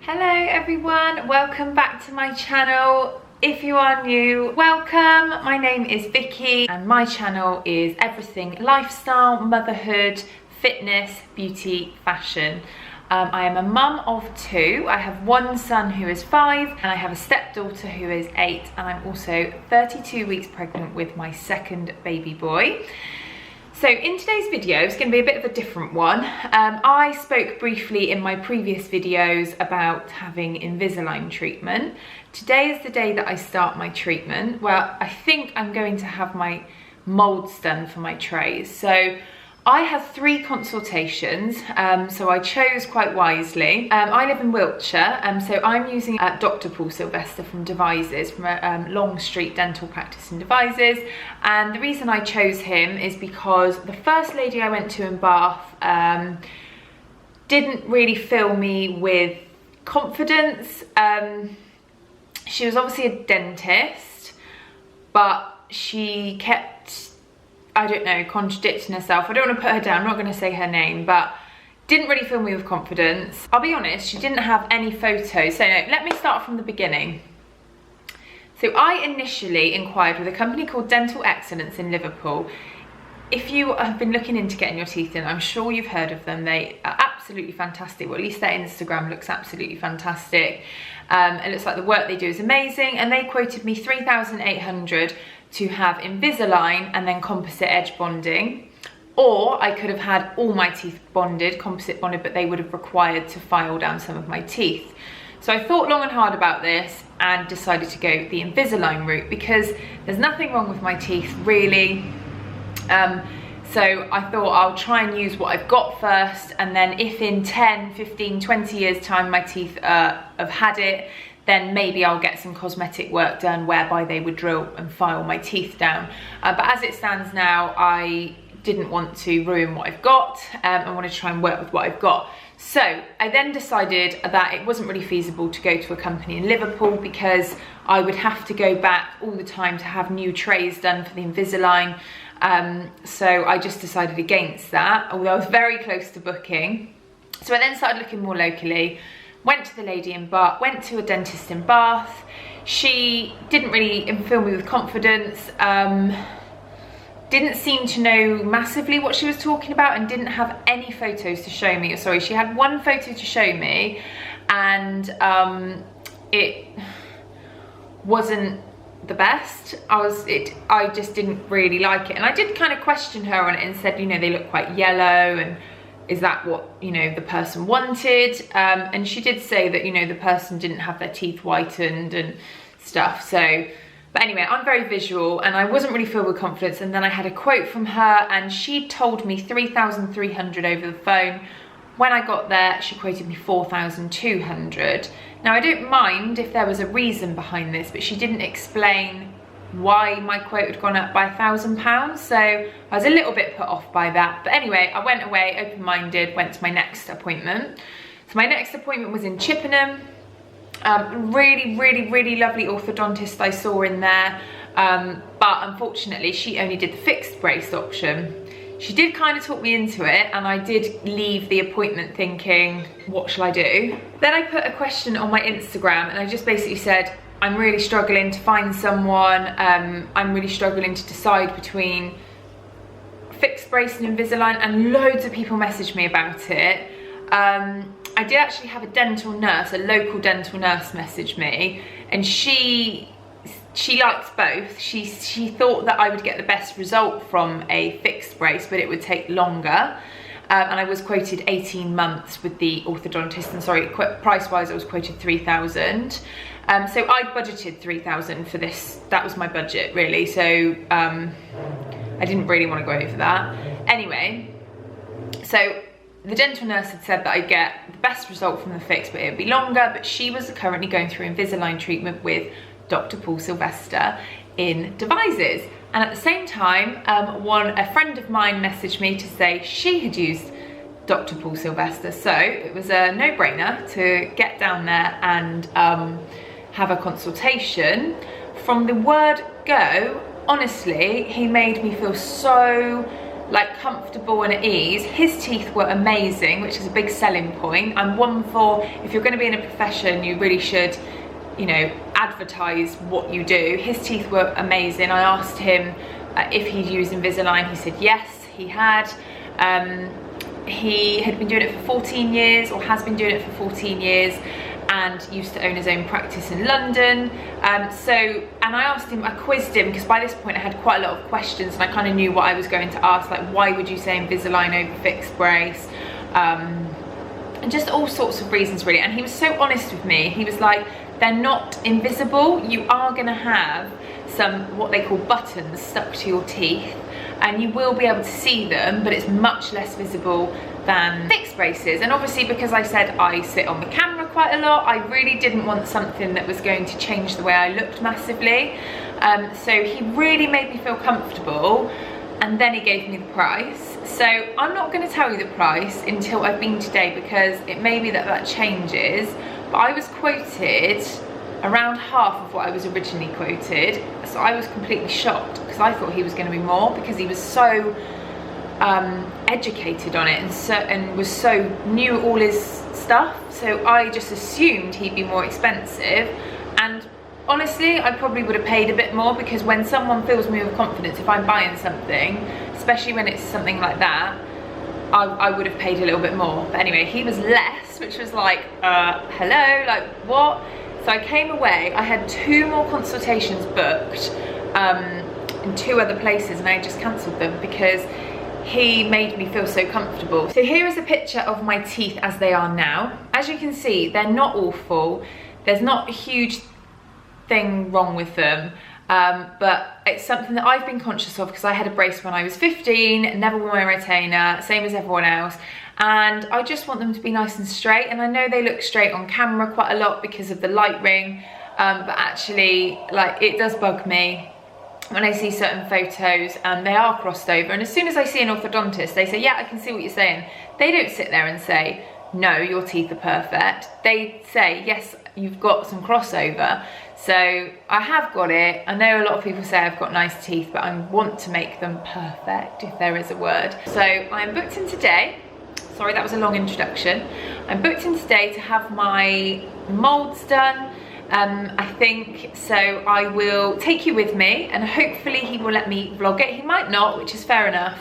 Hello everyone, welcome back to my channel. If you are new, welcome. My name is Vicky and my channel is everything lifestyle, motherhood, fitness, beauty, fashion. I am a mum of two. I have one son who is 5 and I have a stepdaughter who is 8, and I'm also 32 weeks pregnant with my second baby boy. So in today's video, it's going to be a bit of a different one. I spoke briefly in my previous videos about having Invisalign treatment. Today is the day that I start my treatment. Well, I think I'm going to have my molds done for my trays. So I had 3 consultations, so I chose quite wisely. I live in Wiltshire, so I'm using Dr. Paul Sylvester from Devizes, from Long Street Dental Practice in Devizes. And the reason I chose him is because the first lady I went to in Bath didn't really fill me with confidence. She was obviously a dentist, but she kept, I don't know, contradicting herself. I don't want to put her down, I'm not going to say her name, but didn't really fill me with confidence. I'll be honest, she didn't have any photos. So no, let me start from the beginning. So I initially inquired with a company called Dental Excellence in Liverpool. If you have been looking into getting your teeth in, I'm sure you've heard of them. They are absolutely fantastic. Well, at least their Instagram looks absolutely fantastic. It looks like the work they do is amazing, and they quoted me $3,800 to have Invisalign and then composite edge bonding, or I could have had all my teeth bonded, composite bonded, but they would have required to file down some of my teeth. So I thought long and hard about this and decided to go the Invisalign route because there's nothing wrong with my teeth really. So I thought I'll try and use what I've got first, and then if in 10, 15, 20 years time my teeth have had it, then maybe I'll get some cosmetic work done whereby they would drill and file my teeth down. But as it stands now, I didn't want to ruin what I've got. I want to try and work with what I've got. So I then decided that it wasn't really feasible to go to a company in Liverpool because I would have to go back all the time to have new trays done for the Invisalign. So I just decided against that, although I was very close to booking. So I then started looking more locally. Went to the lady in Bath, went to a dentist in Bath. She didn't really fill me with confidence, didn't seem to know massively what she was talking about, and didn't have any photos to show me. Sorry, she had one photo to show me, and it wasn't the best. I just didn't really like it, and I did kind of question her on it and said, you know, they look quite yellow, and is that what, you know, the person wanted? And she did say that, you know, the person didn't have their teeth whitened and stuff. So, but anyway, I'm very visual and I wasn't really filled with confidence. And then I had a quote from her and she told me $3,300 over the phone. When I got there, she quoted me $4,200. Now, I don't mind if there was a reason behind this, but she didn't explain why my quote had gone up by £1,000, so I was a little bit put off by that. But anyway, I went away open-minded, went to my next appointment. So my next appointment was in Chippenham. Really lovely orthodontist I saw in there, but unfortunately she only did the fixed brace option. She did kind of talk me into it, and I did leave the appointment thinking, what shall I do? Then I put a question on my Instagram and I just basically said, I'm really struggling to find someone. I'm really struggling to decide between fixed brace and Invisalign, and loads of people messaged me about it. I did actually have a dental nurse, a local dental nurse message me, and she likes both. She thought that I would get the best result from a fixed brace, but it would take longer. And I was quoted 18 months with the orthodontist, and sorry, price-wise I was quoted $3,000. So I budgeted $3,000 for this. That was my budget really, so I didn't really want to go over that. Anyway, so the dental nurse had said that I'd get the best result from the fix, but it would be longer, but she was currently going through Invisalign treatment with Dr. Paul Sylvester in Devizes. And at the same time, a friend of mine messaged me to say she had used Dr. Paul Sylvester. So it was a no-brainer to get down there and have a consultation. From the word go, honestly, he made me feel so like comfortable and at ease. His teeth were amazing, which is a big selling point. I'm one for, if you're going to be in a profession, you really should, you know, advertise what you do. His teeth were amazing. I asked him if he'd used Invisalign. He said yes, he had. He had been doing it for 14 years, or has been doing it for 14 years, and used to own his own practice in London. And I asked him, I quizzed him, because by this point I had quite a lot of questions and I kind of knew what I was going to ask, like why would you say Invisalign over fixed brace, and just all sorts of reasons really. And he was so honest with me. He was like, they're not invisible. You are going to have some what they call buttons stuck to your teeth, and you will be able to see them, but it's much less visible than fixed braces. And obviously, because I said I sit on the camera quite a lot, I really didn't want something that was going to change the way I looked massively. So he really made me feel comfortable, and then he gave me the price. So I'm not going to tell you the price until I've been today, because it may be that that changes, but I was quoted around half of what I was originally quoted. So I was completely shocked, because I thought he was going to be more, because he was so educated on it and was so knew all his stuff. So I just assumed he'd be more expensive, and honestly I probably would have paid a bit more, because when someone fills me with confidence, if I'm buying something, especially when it's something like that, I would have paid a little bit more. But anyway, he was less, which was like hello, like what? So I came away, I had 2 more consultations booked in 2 other places, and I just cancelled them because he made me feel so comfortable. So here is a picture of my teeth as they are now. As you can see, they're not awful. There's not a huge thing wrong with them, but it's something that I've been conscious of, because I had a brace when I was 15, never wore my retainer, same as everyone else. And I just want them to be nice and straight, and I know they look straight on camera quite a lot because of the light ring, but actually, like, it does bug me when I see certain photos and they are crossed over, and as soon as I see an orthodontist, they say, yeah, I can see what you're saying. They don't sit there and say, no, your teeth are perfect. They say, yes, you've got some crossover. So I have got it. I know a lot of people say I've got nice teeth, but I want to make them perfect, if there is a word. So I'm booked in today. Sorry, that was a long introduction. I'm booked in today to have my molds done. I think so. I will take you with me, and hopefully he will let me vlog it. He might not, which is fair enough,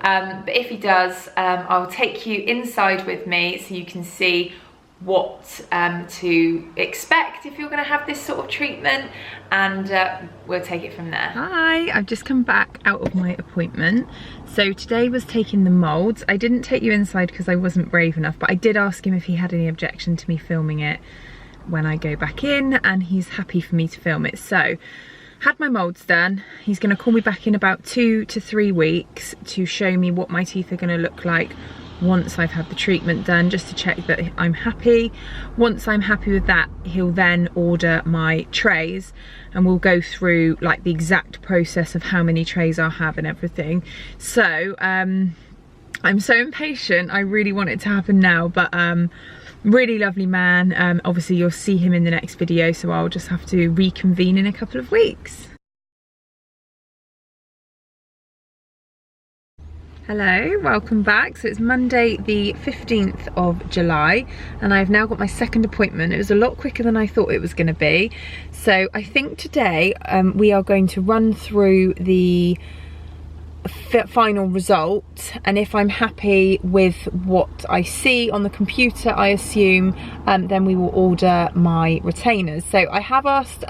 but if he does, I'll take you inside with me so you can see what to expect if you're going to have this sort of treatment, and we'll take it from there. Hi, I've just come back out of my appointment. So today was taking the molds. I didn't take you inside because I wasn't brave enough, but I did ask him if he had any objection to me filming it when I go back in, and he's happy for me to film it. So had my molds done. He's going to call me back in about 2 to 3 weeks to show me what my teeth are going to look like once I've had the treatment done, just to check that I'm happy. Once I'm happy with that, he'll then order my trays, and we'll go through like the exact process of how many trays I'll have and everything. So I'm so impatient. I really want it to happen now, but really lovely man. Obviously you'll see him in the next video, so I'll just have to reconvene in a couple of weeks. Hello, welcome back. So it's Monday the 15th of July, and I've now got my second appointment. It was a lot quicker than I thought it was going to be. So I think today we are going to run through the final result, and if I'm happy with what I see on the computer, I assume, then we will order my retainers. So I have asked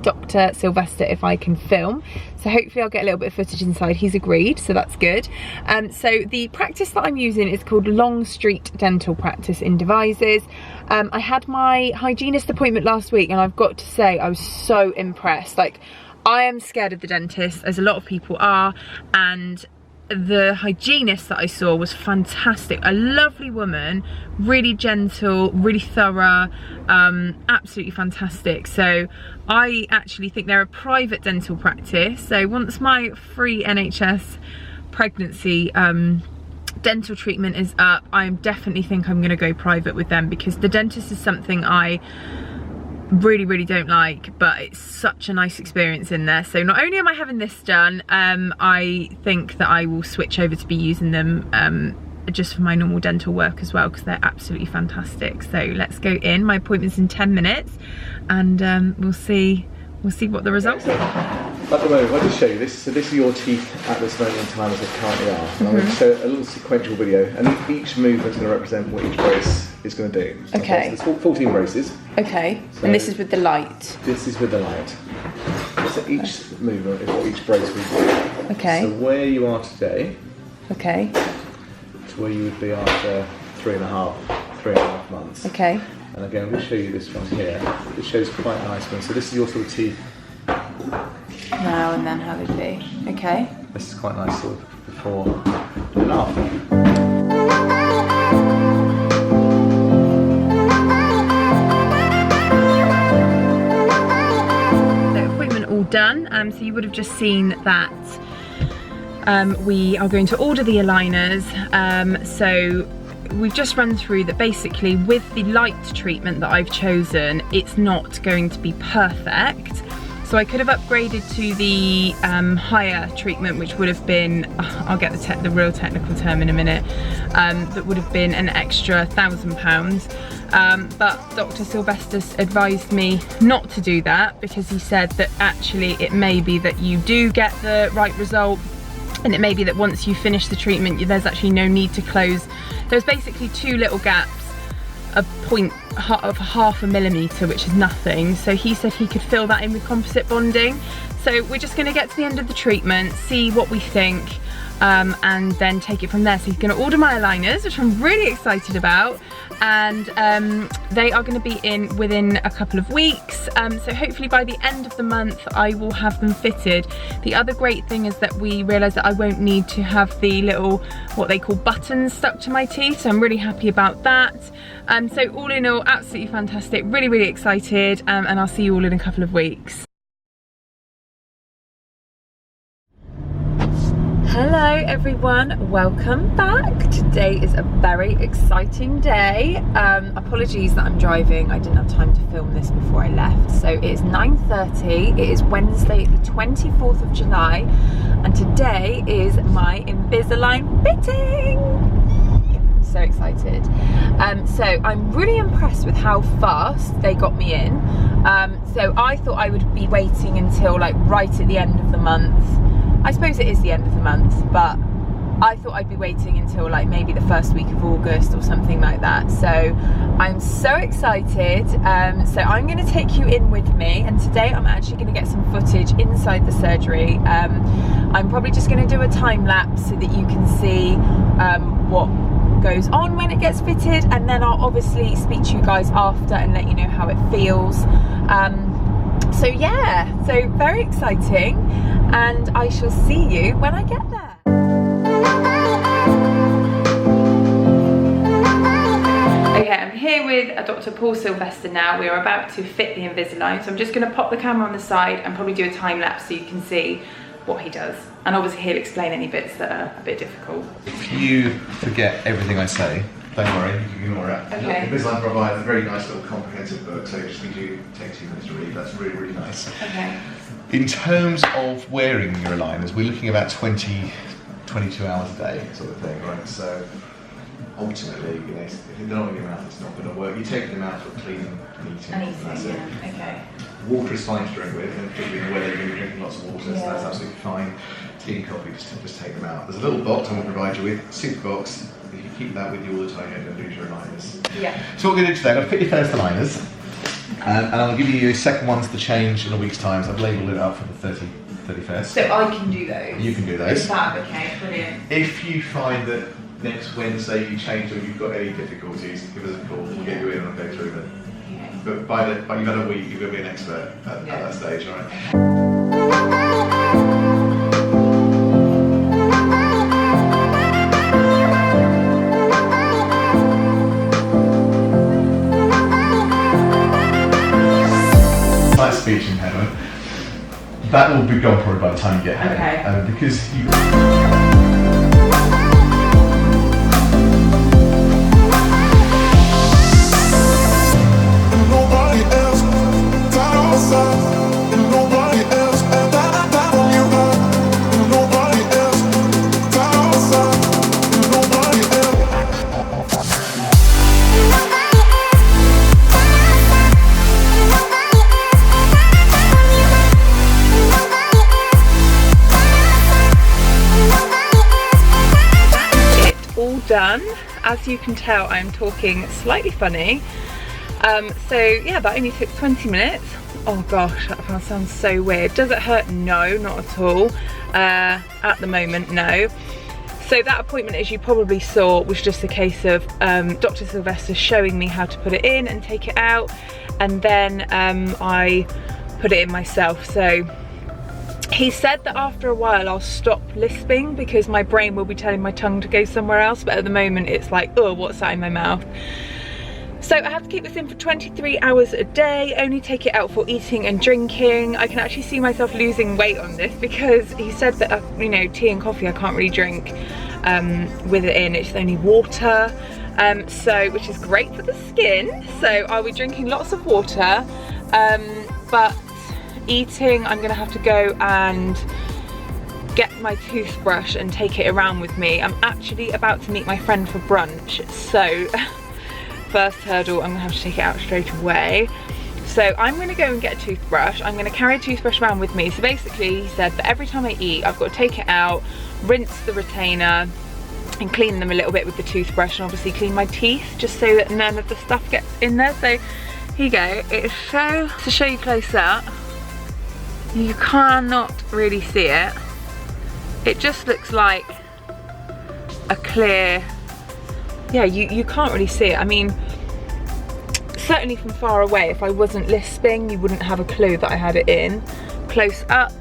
Dr. Sylvester if I can film, so hopefully I'll get a little bit of footage inside. He's agreed, so that's good. So the practice that I'm using is called Long Street Dental Practice in Devizes. I had my hygienist appointment last week, and I've got to say I was so impressed. Like, I am scared of the dentist, as a lot of people are, and the hygienist that I saw was fantastic. A lovely woman, really gentle, really thorough, absolutely fantastic. So I actually think they're a private dental practice. So once my free NHS pregnancy dental treatment is up, I definitely think I'm going to go private with them, because the dentist is something I really don't like, but it's such a nice experience in there. So not only am I having this done, I think that I will switch over to be using them just for my normal dental work as well, because they're absolutely fantastic. So let's go in. My appointment's in 10 minutes, and we'll see what the results are. At the moment, I'll just show you this. So this is your teeth at this moment in time as they currently are. And I'm going to show a little sequential video, and each movement is going to represent what each brace is going to do. Okay. So there's 14 braces. Okay. So and this is with the light. This is with the light. So each movement is what each brace will do. Okay. So where you are today. Okay. To where you would be after 3.5 months. Okay. And again, I'm going to show you this one here. It shows quite a nice one. So this is your sort of teeth. Now and then how they be. Okay. This is quite nice sort of before and after. So appointment all done. So you would have just seen that we are going to order the aligners. So we've just run through that basically with the light treatment that I've chosen, it's not going to be perfect. So I could have upgraded to the higher treatment, which would have been, I'll get the real technical term in a minute, that would have been an extra £1,000. But Dr. Sylvester advised me not to do that, because he said that actually it may be that you do get the right result, and it may be that once you finish the treatment, there's actually no need to close. There's basically two little gaps of half a millimetre, which is nothing. So he said he could fill that in with composite bonding. So we're just going to get to the end of the treatment, see what we think, and then take it from there. So he's going to order my aligners, which I'm really excited about, and they are going to be in within a couple of weeks. So hopefully by the end of the month I will have them fitted. The other great thing is that we realised that I won't need to have the little, what they call buttons, stuck to my teeth, so I'm really happy about that. So all in all, absolutely fantastic, really excited, and I'll see you all in a couple of weeks. Hello everyone, welcome back. Today is a very exciting day. Apologies that I'm driving, I didn't have time to film this before I left. So it is 9:30, it is Wednesday the 24th of July, and today is my Invisalign fitting. So excited. So I'm really impressed with how fast they got me in. So I thought I would be waiting until like right at the end of the month. I suppose it is the end of the month, but I thought I'd be waiting until like maybe the first week of August or something like that. So I'm so excited. So I'm going to take you in with me, and today I'm actually going to get some footage inside the surgery. I'm probably just going to do a time lapse so that you can see what goes on when it gets fitted, and then I'll obviously speak to you guys after and let you know how it feels. So yeah, so very exciting, and I shall see you when I get there. Okay, I'm here with Dr. Paul Sylvester now. We are about to fit the Invisalign, so I'm just going to pop the camera on the side and probably do a time lapse so you can see what he does, and obviously he'll explain any bits that are a bit difficult. If you forget everything I say, don't worry, you can ignore it. Okay. Invisalign provides a very nice little comprehensive book, so just think you take 2 minutes to read. That's really nice. Okay. In terms of wearing your aligners, we're looking about 22 hours a day sort of thing, right? So ultimately, you know, if they're not in your mouth, it's not going to work. You take them out for cleaning and eating. And that's it. Yeah. Okay. Water is fine to drink with, and particularly in the weather, you're going to be drinking lots of water, so that's absolutely fine. Tea and coffee, just take them out. There's a little box I'm going to provide you with, super box. You can keep that with you all the time. You're going to do your aligners. Yeah. So what we're going to do today, I'm going to fit your first aligners, and I'll give you your second ones to change in a week's time. So I've labelled it up for the 31st. So I can do those? You can do those. Is that okay? Brilliant. If you find that next Wednesday you change or you've got any difficulties, give us a call. We'll get you in and I'll go through them. But by you've had a week, you're going to be an expert at that stage, all right? Slight speech impediment. That will be gone probably by the time you get home. Okay. Because you. Nobody else all done. As you can tell, I'm talking slightly funny. So yeah, that only took 20 minutes. Oh gosh, that sounds so weird. Does it hurt? No, not at all. At the moment, no. So that appointment, as you probably saw, was just a case of Dr. Sylvester showing me how to put it in and take it out, and then I put it in myself. So he said that after a while I'll stop lisping because my brain will be telling my tongue to go somewhere else, but at the moment it's like, oh, what's that in my mouth? So I have to keep this in for 23 hours a day, only take it out for eating and drinking. I can actually see myself losing weight on this because he said that, you know, tea and coffee I can't really drink with it in, it's only water. So, which is great for the skin. So I'll be drinking lots of water, but eating, I'm gonna have to go and get my toothbrush and take it around with me. I'm actually about to meet my friend for brunch, so first hurdle, I'm gonna have to take it out straight away. So I'm gonna go and get a toothbrush. I'm gonna carry a toothbrush around with me. So basically he said that every time I eat, I've got to take it out, rinse the retainer and clean them a little bit with the toothbrush, and obviously clean my teeth just so that none of the stuff gets in there. So here you go. It's so, to show you close up, you cannot really see it. It just looks like a clear, yeah, you can't really see it. I mean, certainly from far away, if I wasn't lisping, you wouldn't have a clue that I had it in. Close up,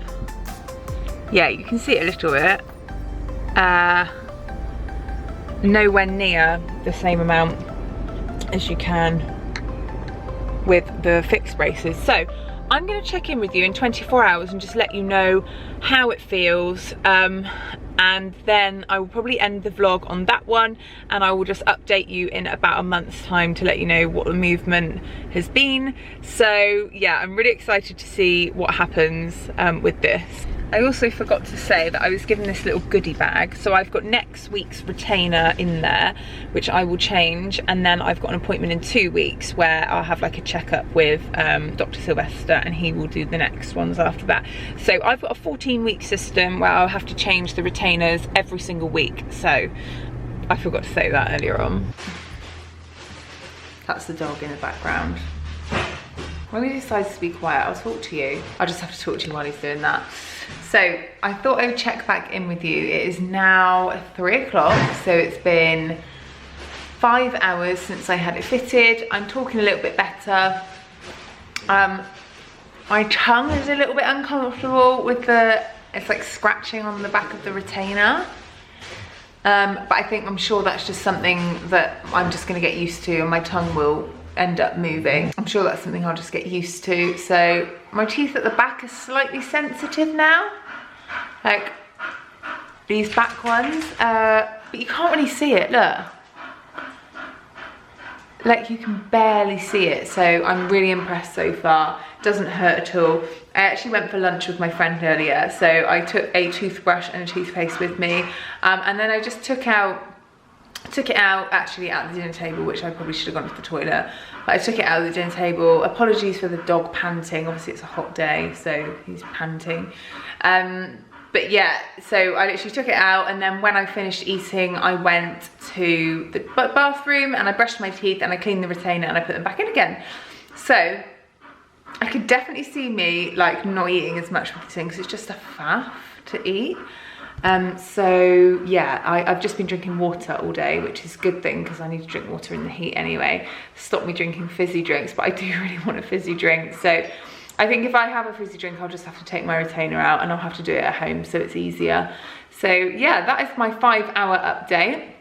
yeah, you can see it a little bit. Nowhere near the same amount as you can with the fixed braces. So I'm going to check in with you in 24 hours and just let you know how it feels, and then I will probably end the vlog on that one, and I will just update you in about a month's time to let you know what the movement has been. So yeah, I'm really excited to see what happens with this. I also forgot to say that I was given this little goodie bag. So I've got next week's retainer in there, which I will change, and then I've got an appointment in 2 weeks where I'll have like a checkup with Dr. Sylvester, and he will do the next ones after that. So I've got a 14-week system where I'll have to change the retainers every single week. So I forgot to say that earlier on. That's the dog in the background. When he decides to be quiet, I'll talk to you. I'll just have to talk to you while he's doing that. So I thought I would check back in with you. It is now 3 o'clock, so it's been 5 hours since I had it fitted. I'm talking a little bit better. My tongue is a little bit uncomfortable with it's like scratching on the back of the retainer. But I'm sure that's just something that I'm just gonna get used to, and my tongue will end up moving. I'm sure that's something I'll just get used to. So my teeth at the back are slightly sensitive now, like these back ones, but you can't really see it, look. Like you can barely see it, so I'm really impressed so far. Doesn't hurt at all. I actually went for lunch with my friend earlier, so I took a toothbrush and a toothpaste with me, and then I just took it out actually at the dinner table, which I probably should have gone to the toilet, but I took it out of the dinner table. Apologies for the dog panting, obviously it's a hot day, so he's panting. But yeah, so I literally took it out, and then when I finished eating, I went to the bathroom and I brushed my teeth and I cleaned the retainer and I put them back in again. So I could definitely see me like not eating as much with this thing because it's just a faff to eat. So yeah, I've just been drinking water all day, which is a good thing because I need to drink water in the heat anyway. Stop me drinking fizzy drinks, but I do really want a fizzy drink. So I think if I have a fizzy drink, I'll just have to take my retainer out and I'll have to do it at home so it's easier. So yeah, that is my 5-hour update.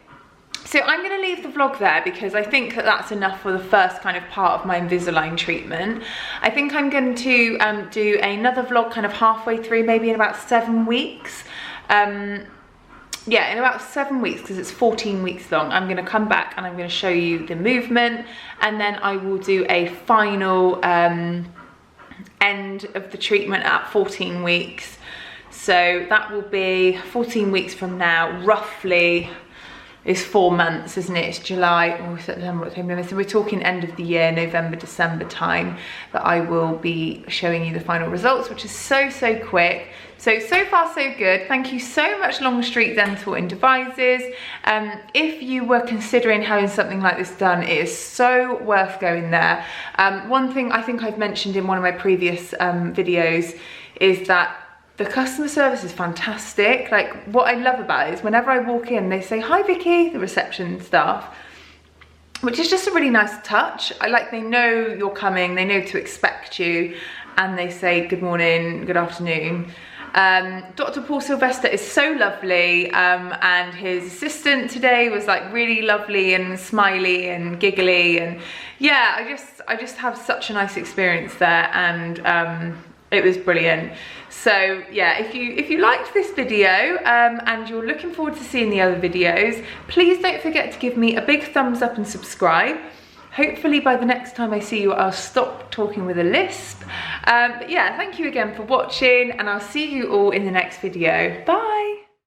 So I'm going to leave the vlog there because I think that that's enough for the first kind of part of my Invisalign treatment. I think I'm going to do another vlog kind of halfway through, maybe in about 7 weeks. Yeah, in about 7 weeks, because it's 14 weeks long, I'm going to come back and I'm going to show you the movement, and then I will do a final end of the treatment at 14 weeks. So that will be 14 weeks from now, roughly is 4 months, isn't it? It's July, September, October, November. So we're talking end of the year, November, December time, that I will be showing you the final results, which is so quick. So far so good. Thank you so much, Longstreet Dental and Devices. If you were considering having something like this done, it is so worth going there. One thing I think I've mentioned in one of my previous videos is that the customer service is fantastic. Like, what I love about it is whenever I walk in, they say, "Hi Vicky," the reception staff, which is just a really nice touch. They know you're coming, they know to expect you, and they say good morning, good afternoon. Dr. Paul Sylvester is so lovely, and his assistant today was like really lovely and smiley and giggly, and yeah, I just have such a nice experience there, and it was brilliant. So yeah, if you liked this video and you're looking forward to seeing the other videos, please don't forget to give me a big thumbs up and subscribe. Hopefully by the next time I see you, I'll stop talking with a lisp. But yeah, thank you again for watching, and I'll see you all in the next video. Bye.